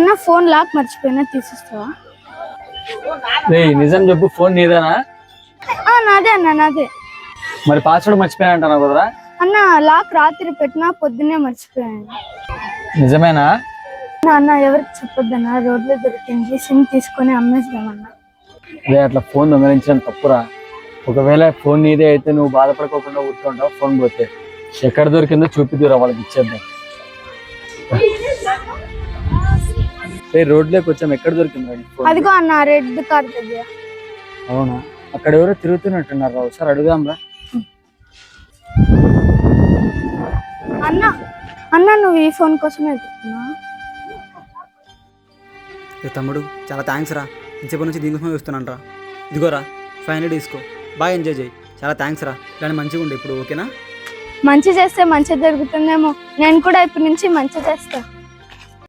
అన్న phone lock మర్చిపోయినా తీసిస్తావా? నిజం చెప్పు, ఫోన్ నీదేనా? నాదే అన్న, నాదే. మరి పాస్వర్డ్ మర్చిపోయా అంటాను కదరా? అన్న లాక్ రాత్రి పెట్టినా పొద్దున్నే మర్చిపోయాను. నిజమేనా? అన్న ఎవరికి చెప్పొద్దన్నా, రోడ్లో దొరికింది, సిమ్ తీసుకొని అమ్మేద్దామన్నా. అట్లా ఫోన్ దొంగలించడం తప్పురా. ఒకవేళ ఫోన్ నీదే అయితే నువ్వు బాధపడుకోకుండా కూర్చుంటావు. ఫోన్ పోతే ఎక్కడ దొరికిందో చూపిద్దురా, వాళ్ళకి ఇచ్చేద్దాం. రోడ్లోకి వచ్చాం, ఎక్కడ దొరికింది? అదిగో అన్న రెడ్ కార్ దగ్గర. అవునా? అక్కడ ఎవరో తిరుగుతున్నట్టున్నారు, ఒకసారి అడుగుదాం రా. అన్న అన్న నువ్వు ఈ ఫోన్ కోసమే ఎత్తుకున్నా? తమ్ముడు చాలా థ్యాంక్స్ రా, ఇంతసేపు నుంచి దీనికోసమే చూస్తున్నాను రా. ఇదిగోరా 500 తీసుకో, బాగా ఎంజాయ్ చేయి. చాలా థ్యాంక్స్ రా, కానీ మంచిగా ఉండే ఇప్పుడు, ఓకేనా? మంచి చేస్తే మంచి జరుగుతుందేమో, నేను కూడా ఇప్పటి నుంచి మంచి చేస్తా.